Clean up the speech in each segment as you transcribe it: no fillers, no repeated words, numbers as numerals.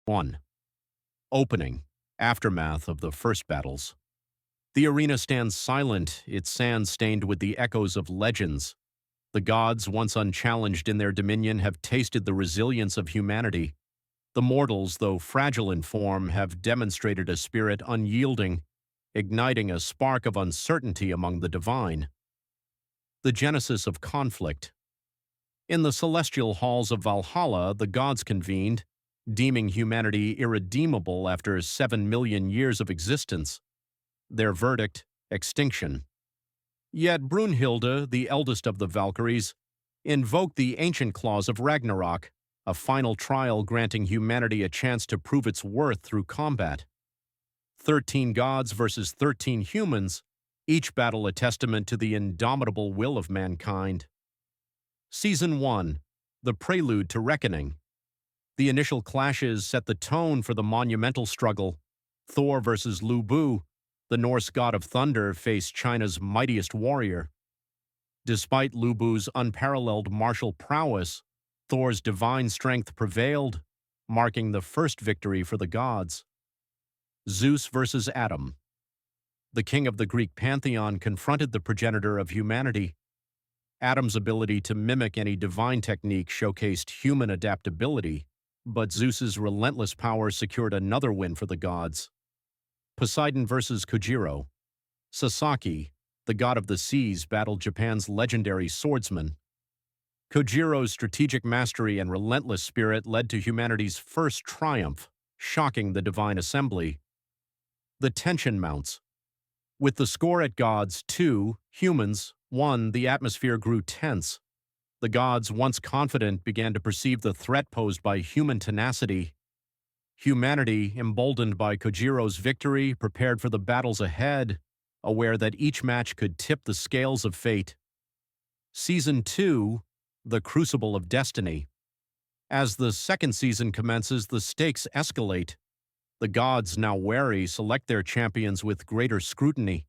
1. Opening. Aftermath of the first battles. The arena stands silent, its sands stained with the echoes of legends. The gods, once unchallenged in their dominion, have tasted the resilience of humanity. The mortals, though fragile in form, have demonstrated a spirit unyielding, igniting a spark of uncertainty among the divine. The genesis of conflict. In the celestial halls of Valhalla, the gods convened, deeming humanity irredeemable after 7 million years of existence. Their verdict, extinction. Yet Brunhilde, the eldest of the Valkyries, invoked the ancient clause of Ragnarok, a final trial granting humanity a chance to prove its worth through combat. 13 gods versus 13 humans, each battle a testament to the indomitable will of mankind. Season 1, the prelude to reckoning. The initial clashes set the tone for the monumental struggle. Thor versus Lu Bu, the Norse god of thunder, faced China's mightiest warrior. Despite Lu Bu's unparalleled martial prowess, Thor's divine strength prevailed, marking the first victory for the gods. Zeus versus Adam. The king of the Greek pantheon confronted the progenitor of humanity. Adam's ability to mimic any divine technique showcased human adaptability, but Zeus's relentless power secured another win for the gods. Poseidon versus Kojiro. Sasaki, the god of the seas, battled Japan's legendary swordsman. Kojiro's strategic mastery and relentless spirit led to humanity's first triumph, shocking the divine assembly. The tension mounts. With the score at gods 2, humans 1, the atmosphere grew tense. The gods, once confident, began to perceive the threat posed by human tenacity. Humanity, emboldened by Kojiro's victory, prepared for the battles ahead, aware that each match could tip the scales of fate. Season 2, the Crucible of Destiny. As the second season commences, the stakes escalate. The gods, now wary, select their champions with greater scrutiny.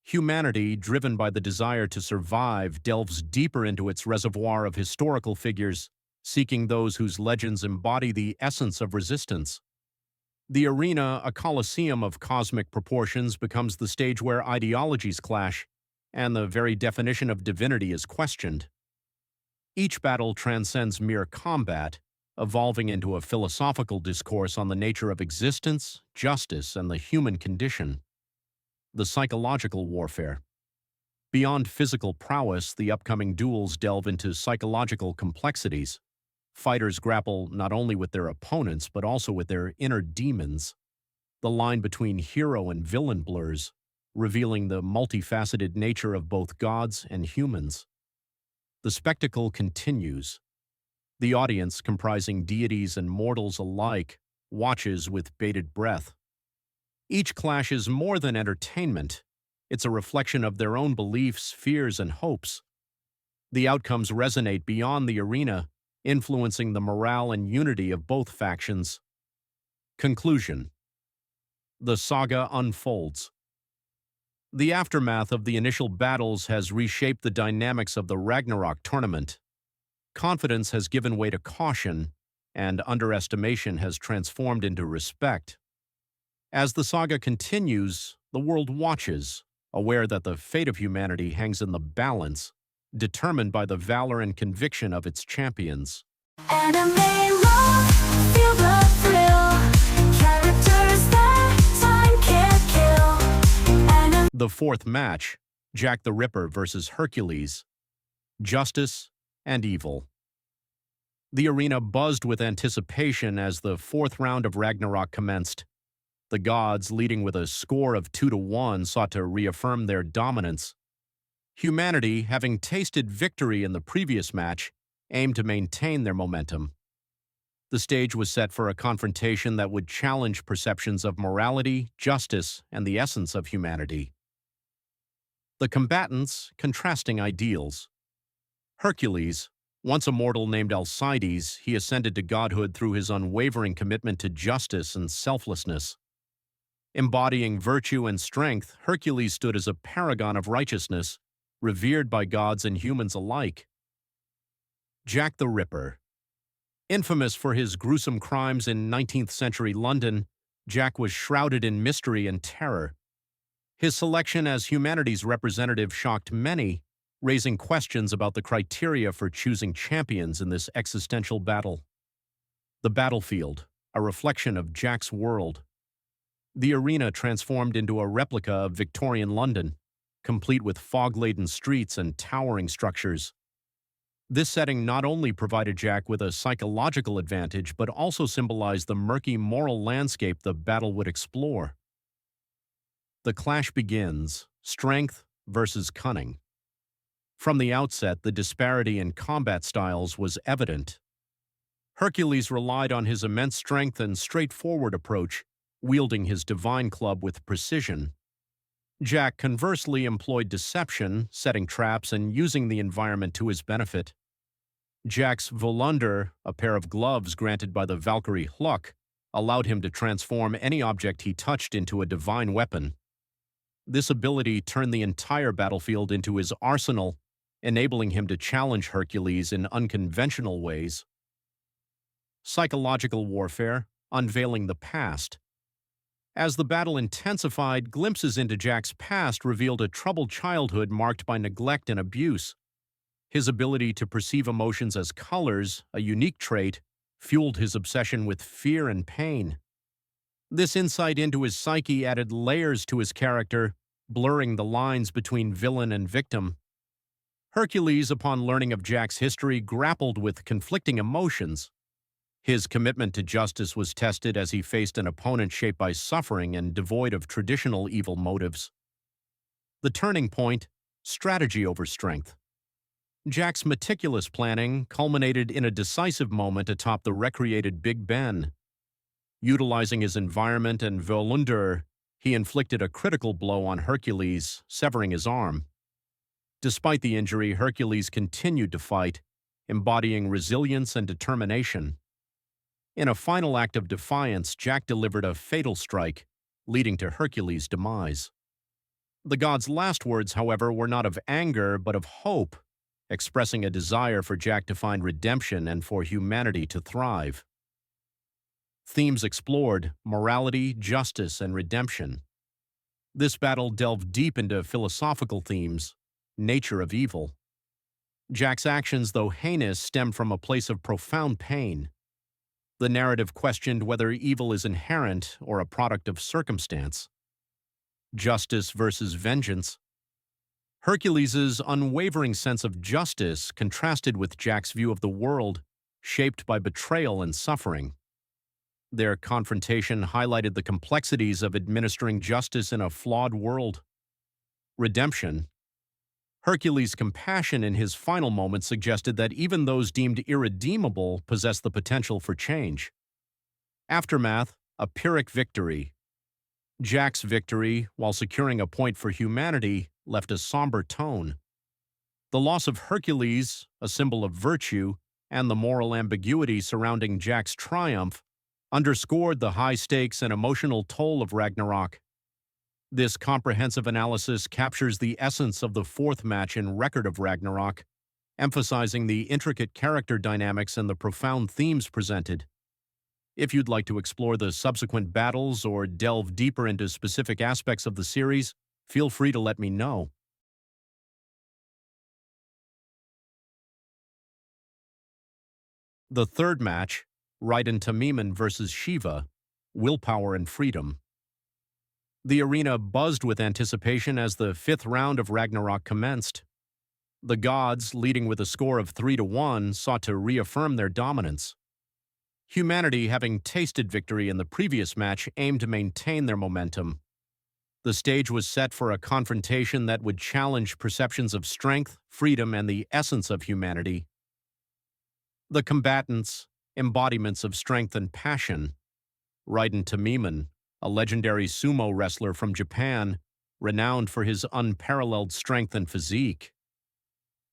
Humanity, driven by the desire to survive, delves deeper into its reservoir of historical figures, seeking those whose legends embody the essence of resistance. The arena, a coliseum of cosmic proportions, becomes the stage where ideologies clash, and the very definition of divinity is questioned. Each battle transcends mere combat, evolving into a philosophical discourse on the nature of existence, justice, and the human condition. The psychological warfare. Beyond physical prowess, the upcoming duels delve into psychological complexities. Fighters grapple not only with their opponents, but also with their inner demons. The line between hero and villain blurs, revealing the multifaceted nature of both gods and humans. The spectacle continues. The audience, comprising deities and mortals alike, watches with bated breath. Each clash is more than entertainment. It's a reflection of their own beliefs, fears, and hopes. The outcomes resonate beyond the arena, influencing the morale and unity of both factions. Conclusion. The saga unfolds. The aftermath of the initial battles has reshaped the dynamics of the Ragnarok tournament. Confidence has given way to caution, and underestimation has transformed into respect. As the saga continues, the world watches, aware that the fate of humanity hangs in the balance, determined by the valor and conviction of its champions. Anime love, feel the thrill. Characters that time can't kill. The fourth match, Jack the Ripper versus Hercules. Justice and evil. The arena buzzed with anticipation as the fourth round of Ragnarok commenced. The gods, leading with a score of 2-1, sought to reaffirm their dominance. Humanity, having tasted victory in the previous match, aimed to maintain their momentum. The stage was set for a confrontation that would challenge perceptions of morality, justice, and the essence of humanity. The combatants, contrasting ideals. Hercules, once a mortal named Alcides, he ascended to godhood through his unwavering commitment to justice and selflessness. Embodying virtue and strength, Hercules stood as a paragon of righteousness, revered by gods and humans alike. Jack the Ripper. Infamous for his gruesome crimes in 19th century London, Jack was shrouded in mystery and terror. His selection as humanity's representative shocked many, raising questions about the criteria for choosing champions in this existential battle. The battlefield, a reflection of Jack's world. The arena transformed into a replica of Victorian London, complete with fog-laden streets and towering structures. This setting not only provided Jack with a psychological advantage, but also symbolized the murky moral landscape the battle would explore. The clash begins, strength versus cunning. From the outset, the disparity in combat styles was evident. Hercules relied on his immense strength and straightforward approach, wielding his divine club with precision. Jack conversely employed deception, setting traps and using the environment to his benefit. Jack's Volunder, a pair of gloves granted by the Valkyrie Hluck, allowed him to transform any object he touched into a divine weapon. This ability turned the entire battlefield into his arsenal, enabling him to challenge Hercules in unconventional ways. Psychological warfare, unveiling the past. As the battle intensified, glimpses into Jack's past revealed a troubled childhood marked by neglect and abuse. His ability to perceive emotions as colors, a unique trait, fueled his obsession with fear and pain. This insight into his psyche added layers to his character, blurring the lines between villain and victim. Hercules, upon learning of Jack's history, grappled with conflicting emotions. His commitment to justice was tested as he faced an opponent shaped by suffering and devoid of traditional evil motives. The turning point, strategy over strength. Jack's meticulous planning culminated in a decisive moment atop the recreated Big Ben. Utilizing his environment and Volunder, he inflicted a critical blow on Hercules, severing his arm. Despite the injury, Hercules continued to fight, embodying resilience and determination. In a final act of defiance, Jack delivered a fatal strike, leading to Hercules' demise. The god's last words, however, were not of anger, but of hope, expressing a desire for Jack to find redemption and for humanity to thrive. Themes explored: morality, justice, and redemption. This battle delved deep into philosophical themes, nature of evil. Jack's actions, though heinous, stemmed from a place of profound pain. The narrative questioned whether evil is inherent or a product of circumstance. Justice versus vengeance. Hercules' unwavering sense of justice contrasted with Jack's view of the world, shaped by betrayal and suffering. Their confrontation highlighted the complexities of administering justice in a flawed world. Redemption. Hercules' compassion in his final moments suggested that even those deemed irredeemable possess the potential for change. Aftermath, a Pyrrhic victory. Jack's victory, while securing a point for humanity, left a somber tone. The loss of Hercules, a symbol of virtue, and the moral ambiguity surrounding Jack's triumph underscored the high stakes and emotional toll of Ragnarok. This comprehensive analysis captures the essence of the fourth match in Record of Ragnarok, emphasizing the intricate character dynamics and the profound themes presented. If you'd like to explore the subsequent battles or delve deeper into specific aspects of the series, feel free to let me know. The third match, Raiden Tameemon vs. Shiva, willpower and freedom. The arena buzzed with anticipation as the fifth round of Ragnarok commenced. The gods, leading with a score of 3-1, sought to reaffirm their dominance. Humanity, having tasted victory in the previous match, aimed to maintain their momentum. The stage was set for a confrontation that would challenge perceptions of strength, freedom, and the essence of humanity. The combatants, embodiments of strength and passion. Raiden Tameemon, a legendary sumo wrestler from Japan, renowned for his unparalleled strength and physique.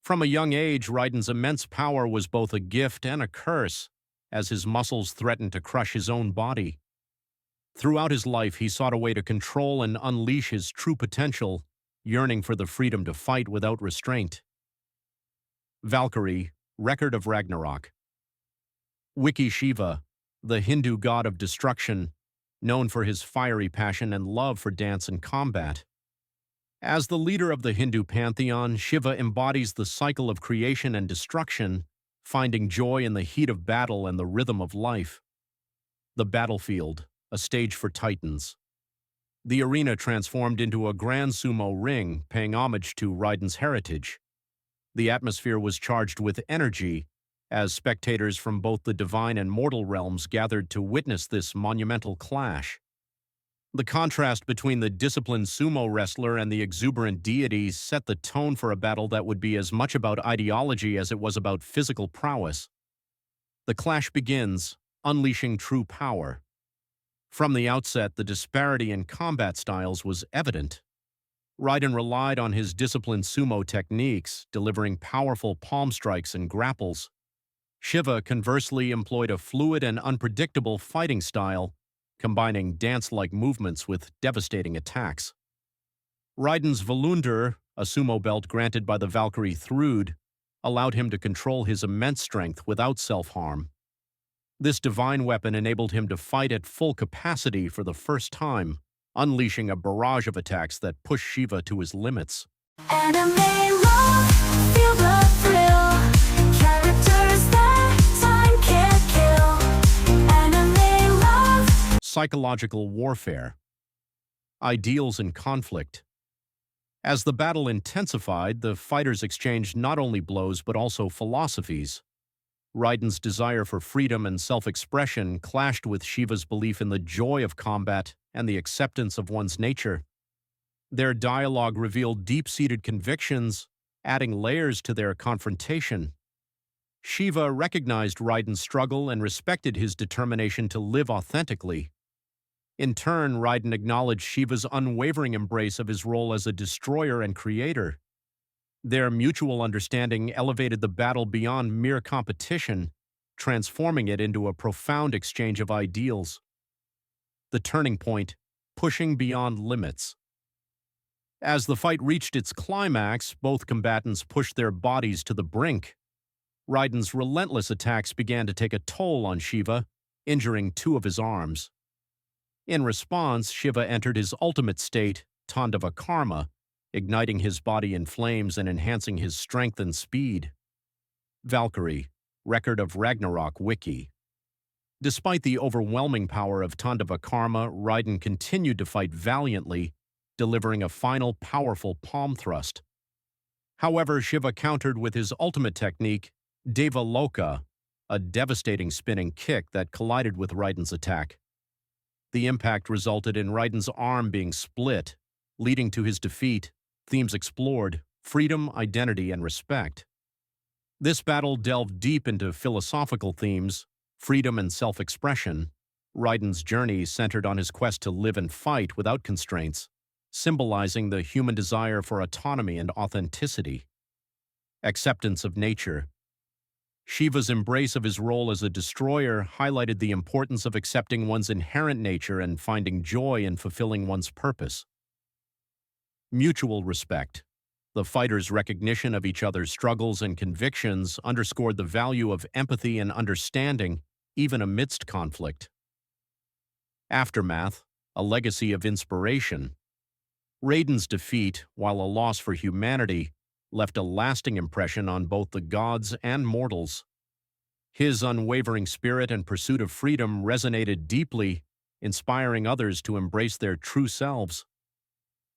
From a young age, Raiden's immense power was both a gift and a curse, as his muscles threatened to crush his own body. Throughout his life, he sought a way to control and unleash his true potential, yearning for the freedom to fight without restraint. Valkyrie, Record of Ragnarok. Wiki Shiva, the Hindu god of destruction, known for his fiery passion and love for dance and combat. As the leader of the Hindu pantheon, Shiva embodies the cycle of creation and destruction, finding joy in the heat of battle and the rhythm of life. The battlefield, a stage for titans. The arena transformed into a grand sumo ring, paying homage to Raiden's heritage. The atmosphere was charged with energy, as spectators from both the divine and mortal realms gathered to witness this monumental clash. The contrast between the disciplined sumo wrestler and the exuberant deity set the tone for a battle that would be as much about ideology as it was about physical prowess. The clash begins, unleashing true power. From the outset, the disparity in combat styles was evident. Raiden relied on his disciplined sumo techniques, delivering powerful palm strikes and grapples. Shiva, conversely, employed a fluid and unpredictable fighting style, combining dance-like movements with devastating attacks. Raiden's Volundur, a sumo belt granted by the Valkyrie Thrud, allowed him to control his immense strength without self-harm. This divine weapon enabled him to fight at full capacity for the first time, unleashing a barrage of attacks that pushed Shiva to his limits. Anime love, feel the thrill. Characters that time can't kill. Anime love. Psychological warfare. Ideals and conflict. As the battle intensified, the fighters exchanged not only blows but also philosophies. Raiden's desire for freedom and self-expression clashed with Shiva's belief in the joy of combat and the acceptance of one's nature. Their dialogue revealed deep-seated convictions, adding layers to their confrontation. Shiva recognized Raiden's struggle and respected his determination to live authentically. In turn, Raiden acknowledged Shiva's unwavering embrace of his role as a destroyer and creator. Their mutual understanding elevated the battle beyond mere competition, transforming it into a profound exchange of ideals. The turning point, pushing beyond limits. As the fight reached its climax, both combatants pushed their bodies to the brink. Raiden's relentless attacks began to take a toll on Shiva, injuring 2 of his arms. In response, Shiva entered his ultimate state, Tandava Karma, igniting his body in flames and enhancing his strength and speed. Valkyrie, Record of Ragnarok Wiki. Despite the overwhelming power of Tandava Karma, Raiden continued to fight valiantly, delivering a final powerful palm thrust. However, Shiva countered with his ultimate technique, Deva Loka, a devastating spinning kick that collided with Raiden's attack. The impact resulted in Raiden's arm being split, leading to his defeat. Themes explored: freedom, identity, and respect. This battle delved deep into philosophical themes, freedom and self-expression. Raiden's journey centered on his quest to live and fight without constraints, symbolizing the human desire for autonomy and authenticity. Acceptance of nature. Shiva's embrace of his role as a destroyer highlighted the importance of accepting one's inherent nature and finding joy in fulfilling one's purpose. Mutual respect. The fighters' recognition of each other's struggles and convictions underscored the value of empathy and understanding, even amidst conflict. Aftermath, a legacy of inspiration. Raiden's defeat, while a loss for humanity, left a lasting impression on both the gods and mortals. His unwavering spirit and pursuit of freedom resonated deeply, inspiring others to embrace their true selves.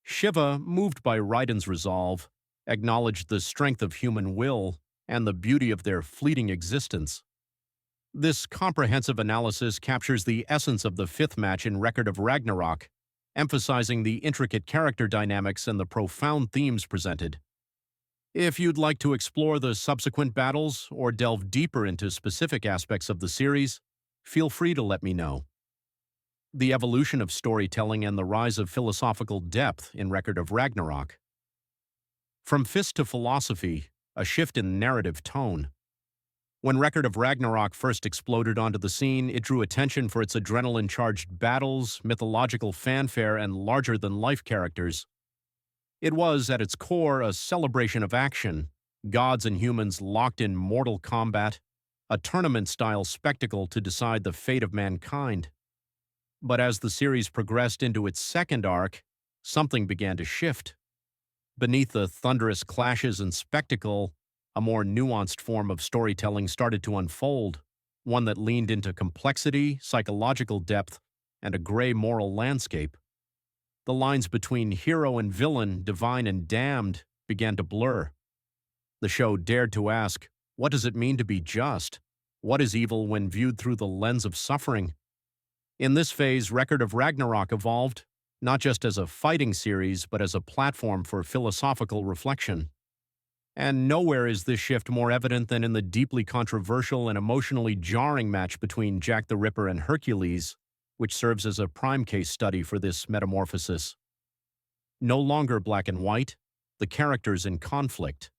Shiva, moved by Raiden's resolve, acknowledged the strength of human will and the beauty of their fleeting existence. This comprehensive analysis captures the essence of the 5th match in Record of Ragnarok, emphasizing the intricate character dynamics and the profound themes presented. If you'd like to explore the subsequent battles or delve deeper into specific aspects of the series, feel free to let me know. The evolution of storytelling and the rise of philosophical depth in Record of Ragnarok. From fist to philosophy, a shift in narrative tone. When Record of Ragnarok first exploded onto the scene, it drew attention for its adrenaline-charged battles, mythological fanfare, and larger-than-life characters. It was, at its core, a celebration of action, gods and humans locked in mortal combat, a tournament-style spectacle to decide the fate of mankind. But as the series progressed into its second arc, something began to shift. Beneath the thunderous clashes and spectacle, a more nuanced form of storytelling started to unfold, one that leaned into complexity, psychological depth, and a gray moral landscape. The lines between hero and villain, divine and damned, began to blur. The show dared to ask, what does it mean to be just? What is evil when viewed through the lens of suffering? In this phase, Record of Ragnarok evolved, not just as a fighting series, but as a platform for philosophical reflection. And nowhere is this shift more evident than in the deeply controversial and emotionally jarring match between Jack the Ripper and Hercules, which serves as a prime case study for this metamorphosis. No longer black and white, the characters in conflict.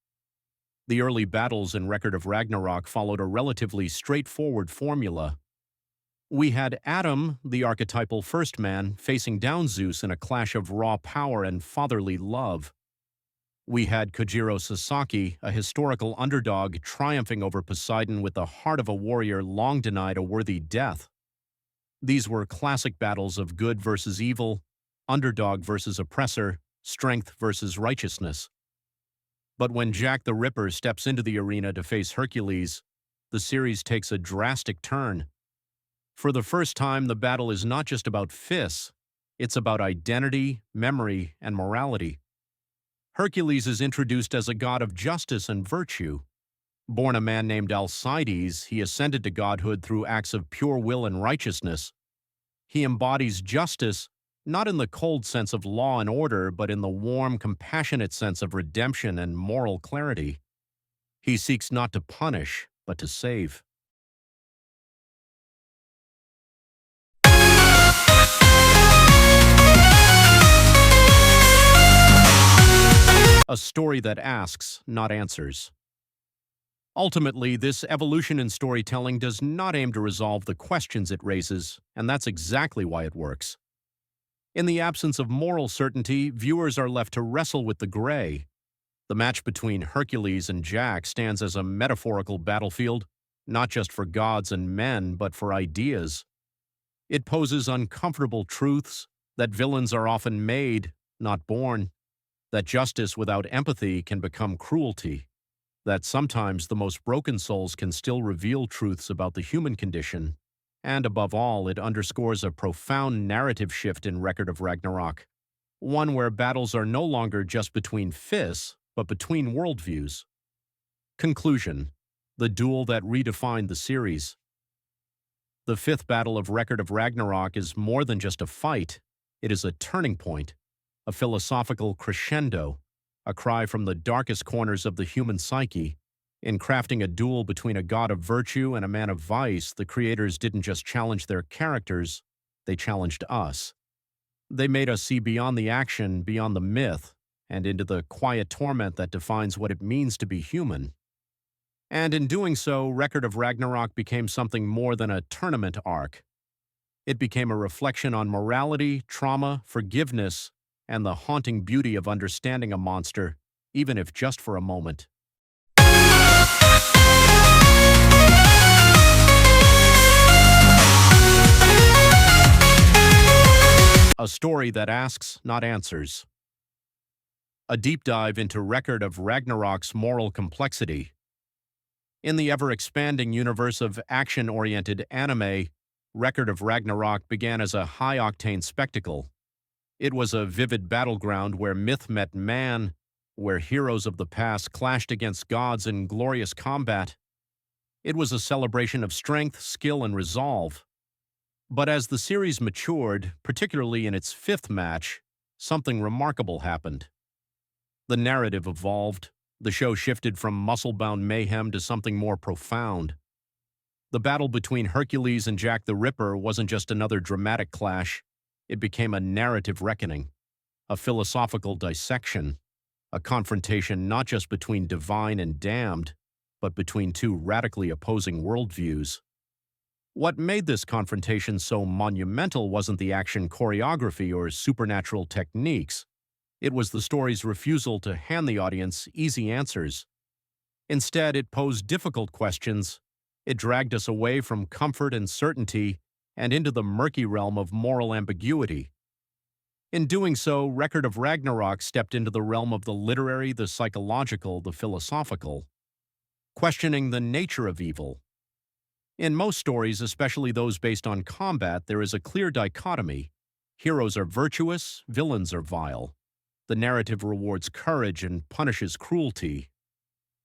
The early battles in Record of Ragnarok followed a relatively straightforward formula. We had Adam, the archetypal first man, facing down Zeus in a clash of raw power and fatherly love. We had Kojiro Sasaki, a historical underdog, triumphing over Poseidon with the heart of a warrior long denied a worthy death. These were classic battles of good versus evil, underdog versus oppressor, strength versus righteousness. But when Jack the Ripper steps into the arena to face Hercules, the series takes a drastic turn. For the first time, the battle is not just about fists, it's about identity, memory, and morality. Hercules is introduced as a god of justice and virtue. Born a man named Alcides, he ascended to godhood through acts of pure will and righteousness. He embodies justice, not in the cold sense of law and order, but in the warm, compassionate sense of redemption and moral clarity. He seeks not to punish, but to save. A story that asks, not answers. Ultimately, this evolution in storytelling does not aim to resolve the questions it raises, and that's exactly why it works. In the absence of moral certainty, viewers are left to wrestle with the gray. The match between Hercules and Jack stands as a metaphorical battlefield, not just for gods and men, but for ideas. It poses uncomfortable truths that villains are often made, not born, that justice without empathy can become cruelty, that sometimes the most broken souls can still reveal truths about the human condition, and above all, it underscores a profound narrative shift in Record of Ragnarok, one where battles are no longer just between fists, but between worldviews. Conclusion: the duel that redefined the series. The fifth battle of Record of Ragnarok is more than just a fight, it is a turning point, a philosophical crescendo, a cry from the darkest corners of the human psyche. In crafting a duel between a god of virtue and a man of vice, the creators didn't just challenge their characters, they challenged us. They made us see beyond the action, beyond the myth, and into the quiet torment that defines what it means to be human. And in doing so, Record of Ragnarok became something more than a tournament arc. It became a reflection on morality, trauma, forgiveness, and the haunting beauty of understanding a monster, even if just for a moment. A story that asks, not answers. A deep dive into Record of Ragnarok's moral complexity. In the ever-expanding universe of action-oriented anime, Record of Ragnarok began as a high-octane spectacle. It was a vivid battleground where myth met man, where heroes of the past clashed against gods in glorious combat. It was a celebration of strength, skill, and resolve. But as the series matured, particularly in its fifth match, something remarkable happened. The narrative evolved. The show shifted from muscle-bound mayhem to something more profound. The battle between Hercules and Jack the Ripper wasn't just another dramatic clash. It became a narrative reckoning, a philosophical dissection, a confrontation not just between divine and damned, but between two radically opposing worldviews. What made this confrontation so monumental wasn't the action choreography or supernatural techniques. It was the story's refusal to hand the audience easy answers. Instead, it posed difficult questions. It dragged us away from comfort and certainty and into the murky realm of moral ambiguity. In doing so, Record of Ragnarok stepped into the realm of the literary, the psychological, the philosophical, questioning the nature of evil. In most stories, especially those based on combat, there is a clear dichotomy. Heroes are virtuous, villains are vile. The narrative rewards courage and punishes cruelty.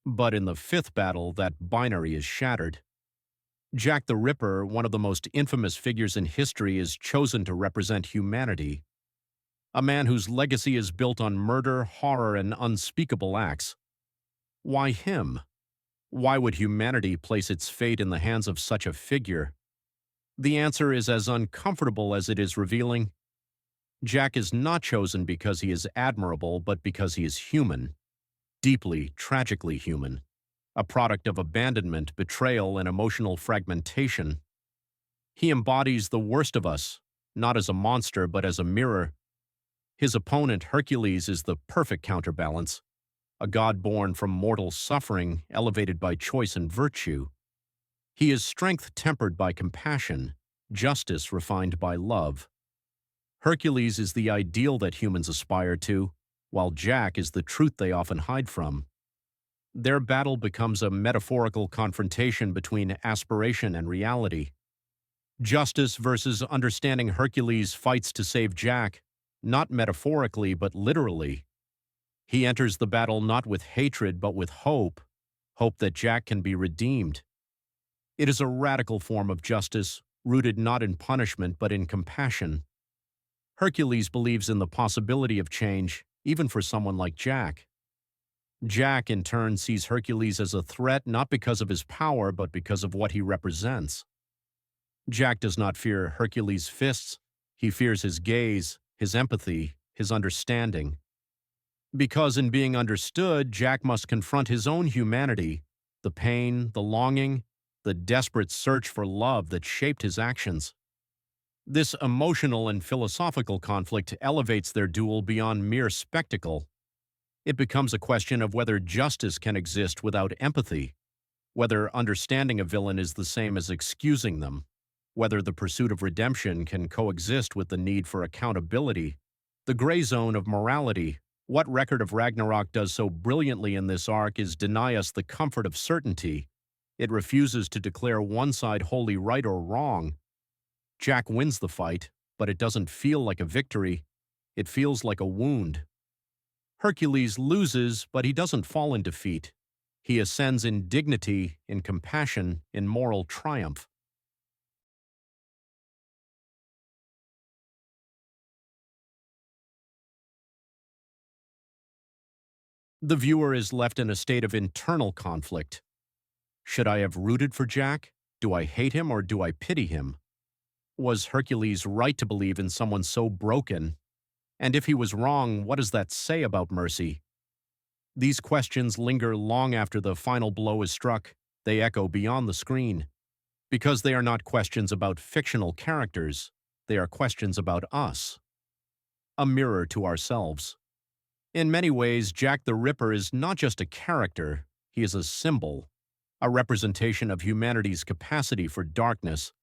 But in the fifth battle, that binary is shattered. Jack the Ripper, one of the most infamous figures in history, is chosen to represent humanity. A man whose legacy is built on murder, horror, and unspeakable acts. Why him? Why would humanity place its fate in the hands of such a figure? The answer is as uncomfortable as it is revealing. Jack is not chosen because he is admirable, but because he is human. Deeply, tragically human. A product of abandonment, betrayal, and emotional fragmentation. He embodies the worst of us, not as a monster, but as a mirror. His opponent, Hercules, is the perfect counterbalance. A god born from mortal suffering, elevated by choice and virtue. He is strength tempered by compassion, justice refined by love. Hercules is the ideal that humans aspire to, while Jack is the truth they often hide from. Their battle becomes a metaphorical confrontation between aspiration and reality. Justice versus understanding. Hercules fights to save Jack, not metaphorically but literally. He enters the battle not with hatred but with hope, hope that Jack can be redeemed. It is a radical form of justice, rooted not in punishment but in compassion. Hercules believes in the possibility of change, even for someone like Jack. Jack, in turn, sees Hercules as a threat not because of his power but because of what he represents. Jack does not fear Hercules' fists, he fears his gaze, his empathy, his understanding. Because in being understood, Jack must confront his own humanity, the pain, the longing, the desperate search for love that shaped his actions. This emotional and philosophical conflict elevates their duel beyond mere spectacle. It becomes a question of whether justice can exist without empathy, whether understanding a villain is the same as excusing them, whether the pursuit of redemption can coexist with the need for accountability. The gray zone of morality. What Record of Ragnarok does so brilliantly in this arc is deny us the comfort of certainty. It refuses to declare one side wholly right or wrong. Jack wins the fight, but it doesn't feel like a victory. It feels like a wound. Hercules loses, but he doesn't fall in defeat. He ascends in dignity, in compassion, in moral triumph. The viewer is left in a state of internal conflict. Should I have rooted for Jack? Do I hate him or do I pity him? Was Hercules right to believe in someone so broken? And if he was wrong, what does that say about mercy? These questions linger long after the final blow is struck. They echo beyond the screen. Because they are not questions about fictional characters, they are questions about us. A mirror to ourselves. In many ways, Jack the Ripper is not just a character, he is a symbol, a representation of humanity's capacity for darkness,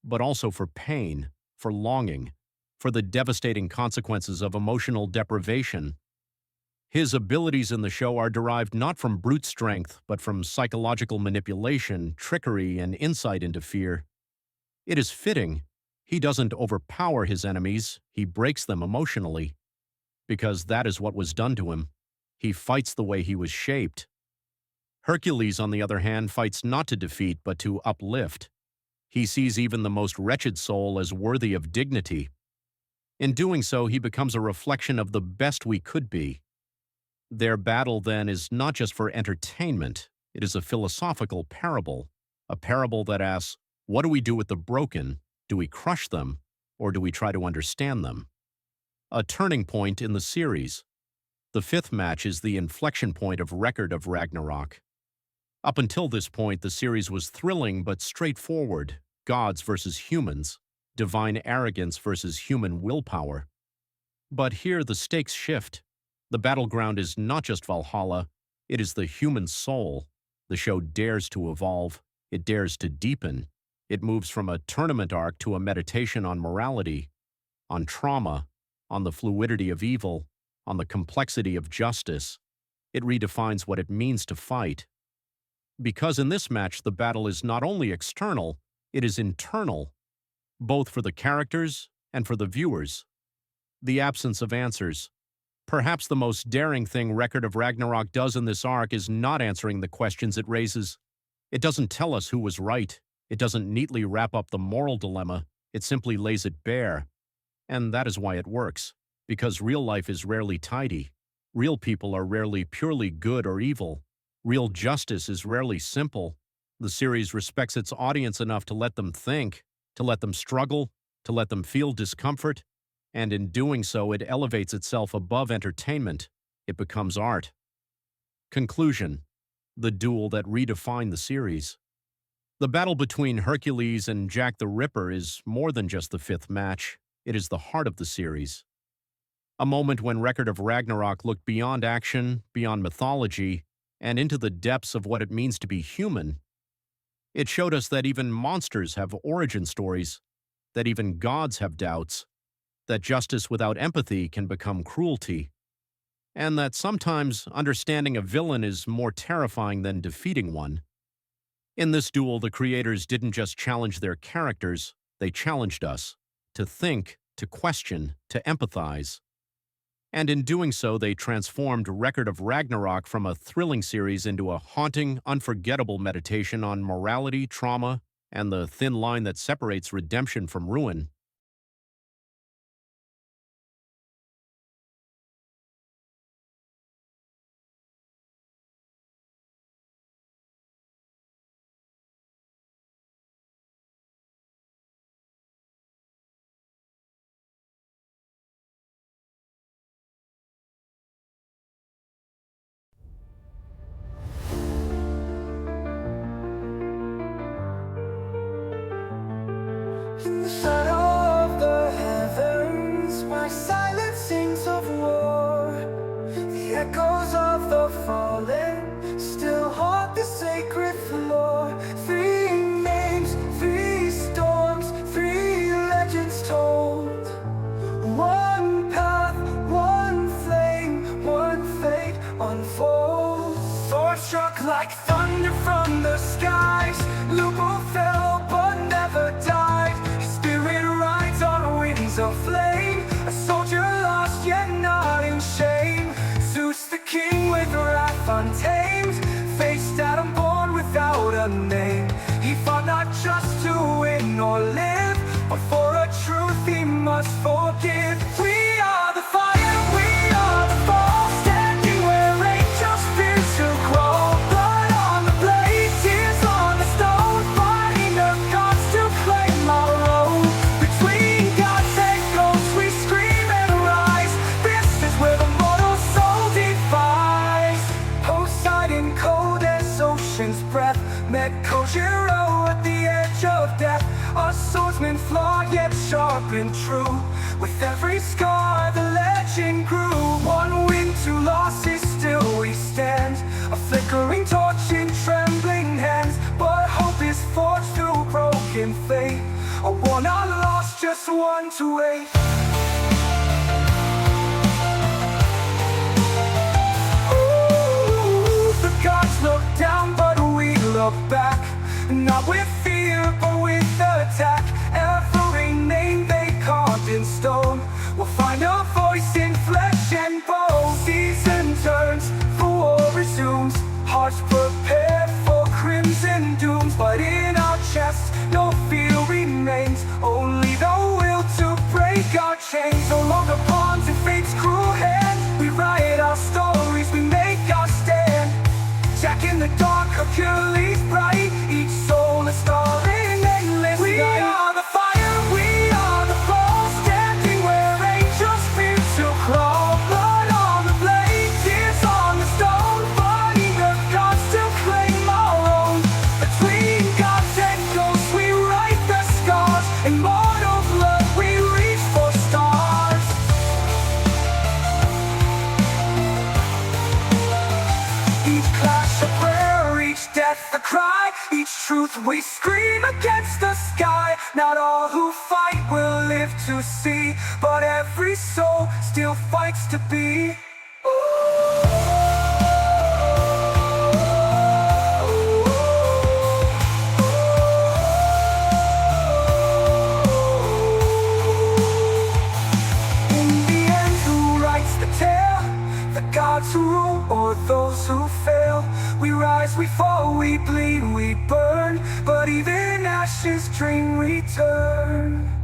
but also for pain, for longing, for the devastating consequences of emotional deprivation. His abilities in the show are derived not from brute strength, but from psychological manipulation, trickery, and insight into fear. It is fitting. He doesn't overpower his enemies, he breaks them emotionally. Because that is what was done to him. He fights the way he was shaped. Hercules, on the other hand, fights not to defeat, but to uplift. He sees even the most wretched soul as worthy of dignity. In doing so, he becomes a reflection of the best we could be. Their battle, then, is not just for entertainment. It is a philosophical parable, a parable that asks, what do we do with the broken? Do we crush them, or do we try to understand them? A turning point in the series. The fifth match is the inflection point of Record of Ragnarok. Up until this point, the series was thrilling but straightforward, gods versus humans, divine arrogance versus human willpower. But here the stakes shift. The battleground is not just Valhalla, it is the human soul. The show dares to evolve. It dares to deepen. It moves from a tournament arc to a meditation on morality, on trauma, on the fluidity of evil, on the complexity of justice. It redefines what it means to fight. Because in this match, the battle is not only external, it is internal, both for the characters and for the viewers. The absence of answers. Perhaps the most daring thing Record of Ragnarok does in this arc is not answering the questions it raises. It doesn't tell us who was right. It doesn't neatly wrap up the moral dilemma. It simply lays it bare. And that is why it works. Because real life is rarely tidy. Real people are rarely purely good or evil. Real justice is rarely simple. The series respects its audience enough to let them think, to let them struggle, to let them feel discomfort, and in doing so, it elevates itself above entertainment. It becomes art. Conclusion: the duel that redefined the series. The battle between Hercules and Jack the Ripper is more than just the fifth match. It is the heart of the series. A moment when Record of Ragnarok looked beyond action, beyond mythology, and into the depths of what it means to be human. It showed us that even monsters have origin stories, that even gods have doubts, that justice without empathy can become cruelty, and that sometimes understanding a villain is more terrifying than defeating one. In this duel, the creators didn't just challenge their characters, they challenged us to think, to question, to empathize. And in doing so, they transformed Record of Ragnarok from a thrilling series into a haunting, unforgettable meditation on morality, trauma, and the thin line that separates redemption from ruin. In the shadow of the heavens, my silence sings of war. The echoes of the fallen still haunt the sacred floor. 3 names, 3 storms, 3 legends told. 1 path, 1 flame, 1 fate unfolds. Thor struck like thunder from the skies. Lupo fell but never died. His spirit rides on winds of flame. A soldier lost yet not in shame. Zeus the king with wrath untamed faced Adam born without a name. He fought not just to win or live, but for a truth he must forgive. We are the fire, we are the fall, standing where angels fear to crawl. Blood on the blade, tears on the stone, fighting the gods to claim our own. Between gods and ghosts we scream and rise. This is where the mortal soul defies. Poseidon, cold as ocean's breath, met Kojiro at the edge of death. A swordsman flawed yet sharp and true. With every scar the legend grew. 1 win, 2 losses, still we stand. A flickering torch in trembling hands. But hope is forged through broken fate. A war not lost, just one to wait. Ooh, the gods look down but we look back. Not with fear but with attack. Every name they carved in stone will find a voice in flesh and bone. Season turns, the war resumes. Hearts prepared for crimson dooms. But in our chests no fear remains. Only the will to break our chains. No longer pawns in fate's cruel hand. We write our stories, we make our stand. Jack in the dark, Hercules bright. Each soul a star in endless night. We are the fire, we are the fall, standing where angels fear to crawl. Blood on the blade, tears on the stone, fighting the gods to claim our own. Between gods and ghosts we write truth we scream against the sky. Not all who fight will live to see, but every soul still fights to be. Gods who rule or those who fail. We rise, we fall, we bleed, we burn, but even ashes dream return.